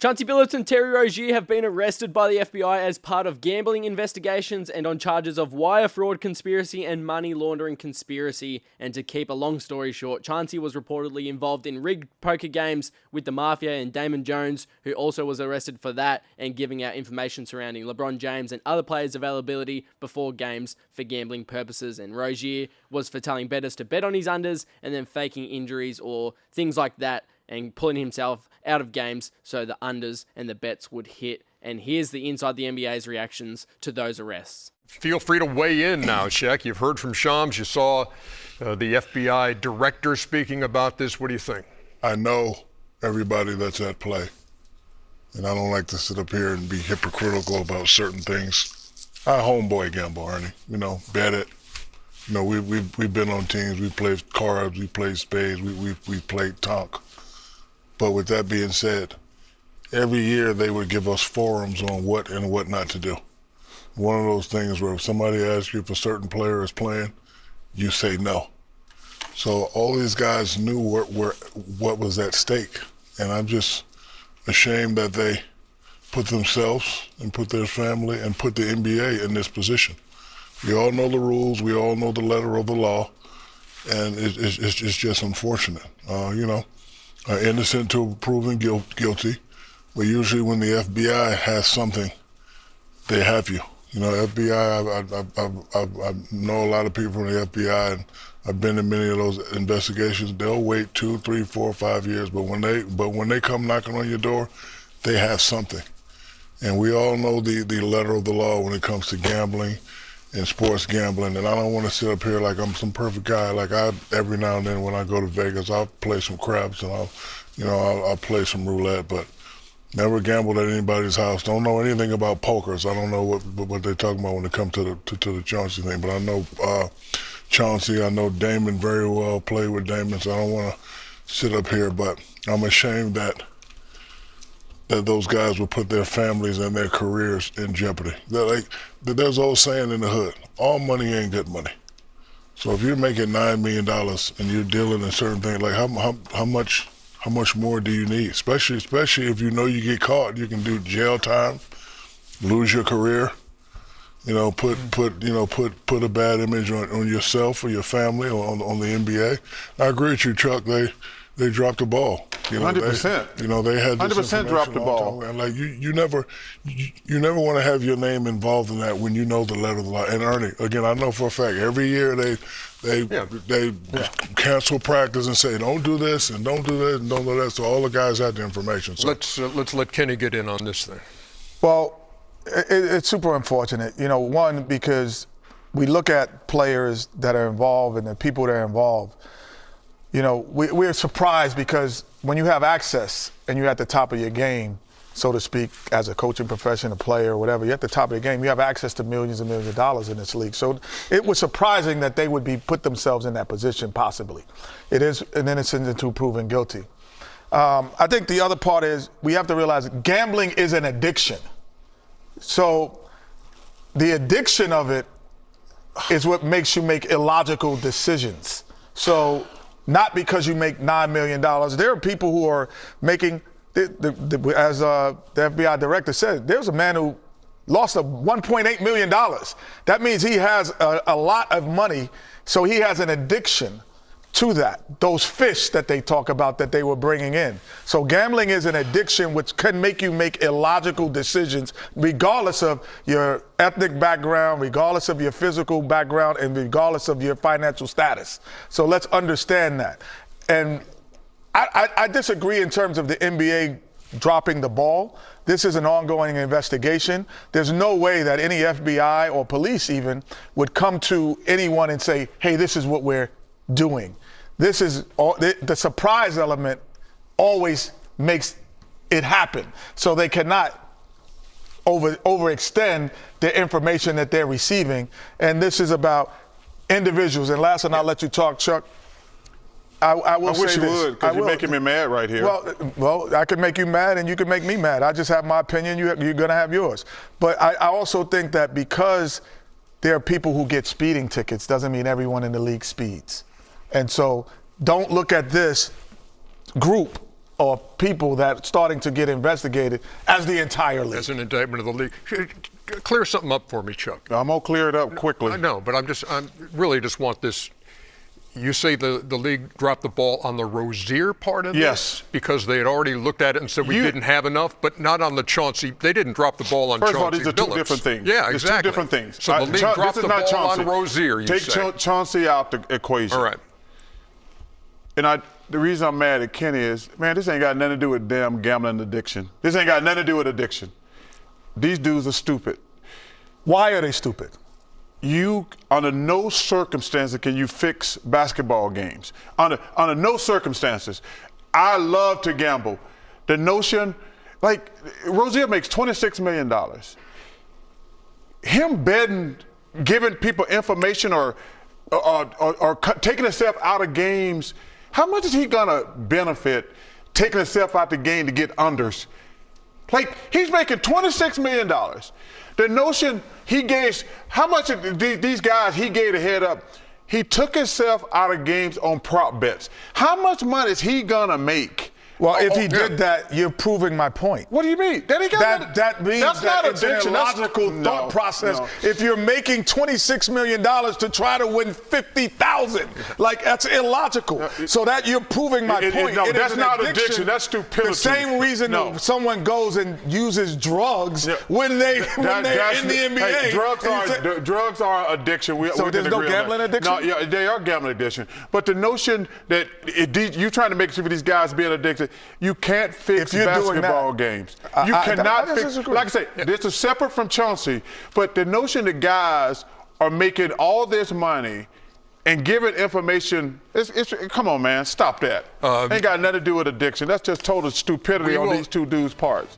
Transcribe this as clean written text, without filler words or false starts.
Chauncey Billups and Terry Rozier have been arrested by the FBI as part of gambling investigations and on charges of wire fraud conspiracy and money laundering conspiracy. And to keep a long story short, Chauncey was reportedly involved in rigged poker games with the Mafia and Damon Jones, who also was arrested for that and giving out information surrounding LeBron James and other players' availability before games for gambling purposes. And Rozier was for telling bettors to bet on his unders and then faking injuries or things like that, and pulling himself out of games so the unders and the bets would hit. And here's the Inside the NBA's reactions to those arrests. Feel free to weigh in now, Shaq. You've heard from Shams. You saw the FBI director speaking about this. What do you think? I know everybody that's at play, and I don't like to sit up here and be hypocritical about certain things. I homeboy gamble, Ernie. Bet it. We've been on teams. We played cards. We played spades. We played tonk. But with that being said, every year they would give us forums on what and what not to do. One of those things where if somebody asks you if a certain player is playing, you say no. So all these guys knew what was at stake. And I'm just ashamed that they put themselves and put their family and put the NBA in this position. We all know the rules. We all know the letter of the law. And it's just unfortunate. Innocent to proven guilty, but usually when the FBI has something, they have you. FBI, I know a lot of people from the FBI, and I've been in many of those investigations. They'll wait 2, 3, 4, 5 years, but when they come knocking on your door, they have something. And we all know the letter of the law when it comes to gambling and sports gambling, and I don't want to sit up here like I'm some perfect guy. Like every now and then when I go to Vegas, I'll play some craps and I'll play some roulette, but never gambled at anybody's house. Don't know anything about poker, so I don't know what they're talking about when it comes to the Chauncey thing. But I know Chauncey, I know Damon very well, played with Damon, so I don't want to sit up here, but I'm ashamed that those guys would put their families and their careers in jeopardy. There's an old saying in the hood, all money ain't good money. So if you're making $9 million and you're dealing in certain things, like how much more do you need? Especially if you know you get caught, you can do jail time, lose your career, put a bad image on yourself or your family or on the NBA. I agree with you, Chuck. They dropped the ball. 100%. They had this 100% dropped the ball. And like you never want to have your name involved in that when you know the letter of the law. And Ernie, again, I know for a fact every year they cancel practice and say don't do this and don't do that and don't do that. So all the guys had the information. So Let's let Kenny get in on this thing. Well, it's super unfortunate. One, because we look at players that are involved and the people that are involved. We're surprised because when you have access and you're at the top of your game, so to speak, as a coaching profession, a player, or whatever, you're at the top of your game, you have access to millions and millions of dollars in this league. So it was surprising that they would put themselves in that position, possibly. It is an innocent until proven guilty. I think the other part is we have to realize gambling is an addiction. So the addiction of it is what makes you make illogical decisions. So not because you make $9 million. There are people who are making, as the FBI director said, there's a man who lost $1.8 million. That means he has a lot of money, so he has an addiction to that, those fish that they talk about that they were bringing in. So gambling is an addiction which can make you make illogical decisions regardless of your ethnic background, regardless of your physical background, and regardless of your financial status. So let's understand that. And I disagree in terms of the NBA dropping the ball. This is an ongoing investigation. There's no way that any FBI or police even would come to anyone and say, hey, this is what we're doing. This is the surprise element always makes it happen. So they cannot overextend the information that they're receiving. And this is about individuals. And last, and I'll let you talk, Chuck. I wish you would, because you're making me mad right here. Well, I can make you mad and you can make me mad. I just have my opinion. You're going to have yours. But I also think that because there are people who get speeding tickets doesn't mean everyone in the league speeds. And so don't look at this group or people that starting to get investigated as the entire league. As an indictment of the league. Clear something up for me, Chuck. I'm going to clear it up quickly. I know, but I really just want this. You say the league dropped the ball on the Rozier part of Yes. this? Because they had already looked at it and said we didn't have enough, but not on the Chauncey. They didn't drop the ball on First Chauncey of all, these are Billups. two different things. Yeah, It's exactly. two different things. So the league dropped the ball on Rozier, you Take say. Chauncey out the equation. All right. And the reason I'm mad at Kenny is, man, this ain't got nothing to do with damn gambling addiction. This ain't got nothing to do with addiction. These dudes are stupid. Why are they stupid? Under no circumstances can you fix basketball games. Under no circumstances. I love to gamble. The notion, like, Rozier makes $26 million. Him betting, giving people information or taking himself out of games, how much is he gonna benefit taking himself out the game to get unders? Like, he's making $26 million. The notion he gave, how much of these guys he gave a head up, he took himself out of games on prop bets. How much money is he gonna make? Well, if he did that, you're proving my point. What do you mean? That means that's that not it's an addiction. illogical thought process. If you're making $26 million to try to win $50,000, like, that's illogical. So that you're proving my point. No, It that's is not an addiction. That's stupidity. The same reason someone goes and uses drugs when they're in the NBA. Hey, drugs are addiction. So there's no gambling addiction? No, yeah, they are gambling addiction. But the notion that you're trying to make sure these guys being addicted, you can't fix basketball games. You cannot fix. Like I say, this is separate from Chauncey. But the notion that guys are making all this money and giving information, come on, man, stop that. Ain't got nothing to do with addiction. That's just total stupidity on these two dudes' parts.